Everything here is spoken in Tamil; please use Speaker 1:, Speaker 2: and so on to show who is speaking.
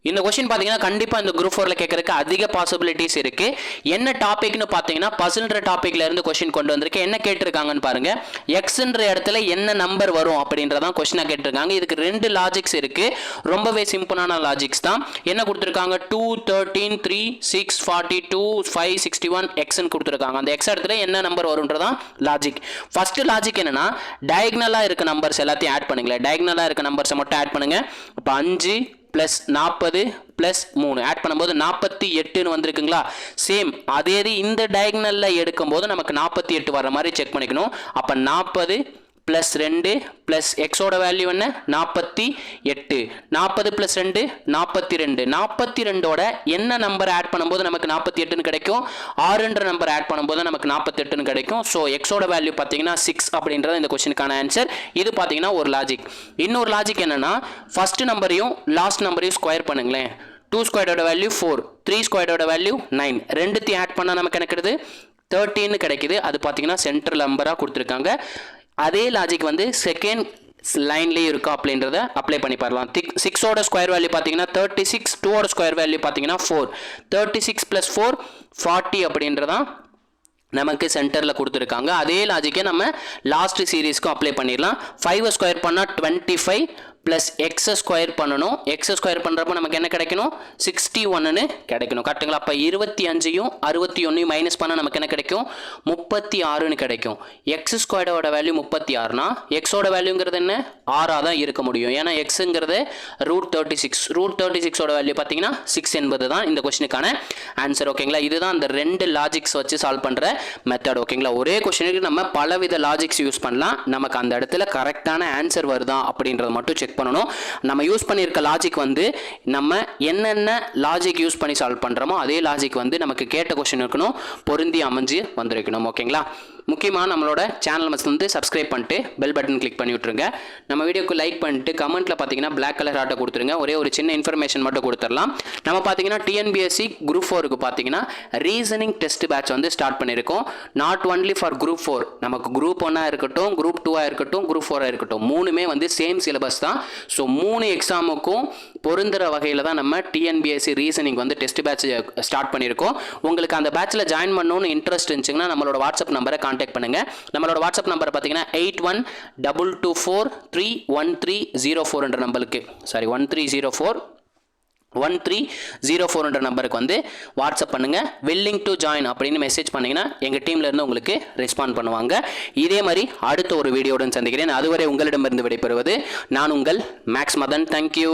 Speaker 1: இந்த क्वेश्चन பாத்தீங்கன்னா கண்டிப்பா இந்த குரூப் 4ல கேட்கறதுக்கு அதிக பாசிபிலிட்டிஸ் இருக்கு. என்ன டாபிக்னு பாத்தீங்கன்னா பசில்ன்ற டாபிக்ல இருந்து क्वेश्चन கொண்டு வந்திருக்கேன். என்ன கேட்டிருக்காங்கன்னு பாருங்க. xன்ற இடத்துல என்ன நம்பர் வரும் அப்படின்றதான் क्वेश्चन கேட்டிருக்காங்க. இதுக்கு ரெண்டு லாஜிக்ஸ் இருக்கு. ரொம்பவே சிம்பிளான லாஜிக்ஸ் தான். என்ன கொடுத்திருக்காங்க 2 13 3 6 42 5 61 x ன்னு கொடுத்திருக்காங்க. அந்த x இடத்துல என்ன நம்பர் வரும்ன்றதான் லாஜிக். ஃபர்ஸ்ட் லாஜிக் என்னன்னா டயகனலா இருக்க நம்பர்ஸ் எல்லாத்தையும் ஆட் பண்ணுங்க. டயகனலா இருக்க நம்பர்ஸ் மட்டும் ஆட் பண்ணுங்க. அப்ப 5 plus 40 plus 3 ஆட் பண்ணும்போது 48 ன்னு வந்திருக்குங்களா. சேம் அதே இந்த டயகனல்ல எடுக்கும்போது நமக்கு 48 வர மாதிரி செக் பண்ணிக்கணும். அப்ப 40 plus 2 plus x ஓட வேல்யூ என்ன 48 40 plus 2 42 42 ஓட என்ன நம்பர் ஆட் பண்ணும்போது நமக்கு 48 ன்னு கிடைக்கும். 6ன்ற நம்பர் ஆட் பண்ணும்போது நமக்கு 48 ன்னு கிடைக்கும். சோ x ஓட வேல்யூ பாத்தீங்கன்னா 6 அப்படின்றது இந்த क्वेश्चनக்கான ஆன்சர். இது பாத்தீங்கன்னா ஒரு லாஜிக். இன்னொரு லாஜிக் என்னன்னா ஃபர்ஸ்ட் நம்பரையும் லாஸ்ட் நம்பரையும் ஸ்கொயர் பண்ணுங்களேன். 2 ஸ்கொயரோட வேல்யூ 4 3 ஸ்கொயரோட வேல்யூ 9 ரெண்டுத்தையும் ஆட் பண்ணா நமக்கு என்ன கிடைக்குது 13 கிடைக்குது. அது பாத்தீங்கன்னா சென்ட்ரல் நம்பரா கொடுத்திருக்காங்க. அதே லாஜிக் வந்து செகண்ட் லைன்லயே இருக்கா அப்படின்றத அப்ளை பண்ணி பாரலாம். 6 ஓட ஸ்கொயர் வேல்யூ பாத்தீங்கன்னா 36 2 ஓட ஸ்கொயர் வேல்யூ பாத்தீங்கன்னா 4 36 plus 4 40 அப்படின்றதா நமக்கு சென்டர்ல கொடுத்திருக்காங்க. அதே லாஜிக்கை நம்ம லாஸ்ட் சீரிஸ்க்கு அப்ளை பண்ணிடலாம். 5 ஸ்கொயர் பண்ணா 25 plus x ஸ்கொயர் பண்ணனும். x ஸ்கொயர் பண்றப்ப நமக்கு என்ன கிடைக்கணும் 61 ன்னு கிடைக்கணும். கரெக்ட்டுங்களா. அப்ப 25யும் 61யும் மைனஸ் பண்ணா நமக்கு என்ன கிடைக்கும் 36 ன்னு கிடைக்கும். x ஸ்கொயரோட வேல்யூ 36 னா x ஓட வேல்யூங்கிறது என்ன 6 ஆ தான் இருக்க முடியும். ஏனா xங்கிறது √36 √36 ஓட வேல்யூ பாத்தீங்கன்னா 6 என்பது தான் இந்த क्वेश्चनக்கான ஆன்சர். ஓகேங்களா. இதுதான் அந்த ரெண்டு லாஜிக்ஸ் வச்சு சால்வ் பண்ற மெத்தட். ஓகேங்களா. ஒரே क्वेश्चनக்கு நம்ம பலவித லாஜிக்ஸ் யூஸ் பண்ணலாம். நமக்கு அந்த இடத்துல கரெக்ட்டான ஆன்சர் வருதா அப்படிங்கறது மட்டும் செக் பண்ணனும். நம்ம யூஸ் பண்ணிருக்க லாஜிக் வந்து நம்ம என்னென்ன லாஜிக் யூஸ் பண்ணி சால்வ் பண்றோமோ அதே லாஜிக் வந்து நமக்கு கேட்ட क्वेश्चन இருக்கணும் பொருந்தி அமைஞ்சு வந்திருக்கணும். ஓகேங்களா. முக்கியமா நம்மளோட சேனல் வந்து சப்ஸ்கிரைப் பண்ணிட்டு பெல் பட்டன் கிளிக் பண்ணி விட்டுருங்க. நம்ம வீடியோக்கு லைக் பண்ணிட்டு கமெண்ட்ல பாத்தீங்கன்னா Black கலர் ஹார்ட் கொடுத்துருங்க. ஒரே ஒரு சின்ன இன்ஃபர்மேஷன் மட்டும் கொடுத்துறலாம். நம்ம பாத்தீங்கன்னா TNPSC குரூப் 4க்கு பாத்தீங்கன்னா ரீசனிங் டெஸ்ட் பேட்ச் வந்து ஸ்டார்ட் பண்ணிருக்கோம். நாட் ஒன்லி ஃபார் குரூப் 4 நமக்கு குரூப் 1 இருக்கட்டும் குரூப் 2 இருக்கட்டும் குரூப் 4 இருக்கட்டும் மூணுமே வந்து சேம் சிலபஸ் தான். ஸோ 3 எக்ஸாமுக்கும் பொருந்துற வகையில் தான் நம்ம TNPSC ரீசனிங் வந்து டெஸ்ட் பேட்ச் ஸ்டார்ட் பண்ணியிருக்கோம். உங்களுக்கு அந்த பேட்சில் ஜாயின் பண்ணணும்னு இன்ட்ரெஸ்ட் இருந்துச்சுன்னா நம்மளோட வாட்ஸ்அப் நம்பரை கான்டாக்ட் பண்ணுங்க. நம்மளோட வாட்ஸ்அப் நம்பர் பார்த்தீங்கன்னா 8122431304 என்ற நம்பருக்கு 1304 என்ற நம்பருக்கு வந்து வாட்ஸ்அப் பண்ணுங்க. வில்லிங் டு ஜாயின் அப்படின்னு மெசேஜ் பண்ணீங்கன்னா எங்க டீம்ல இருந்து உங்களுக்கு ரெஸ்பாண்ட் பண்ணுவாங்க. இதே மாதிரி அடுத்த ஒரு வீடியோவுடன் சந்திக்கிறேன். அதுவரை உங்களிடமிருந்து விடைபெறுவது நான் உங்கள் மேக்ஸ் மதன். தேங்க்யூ.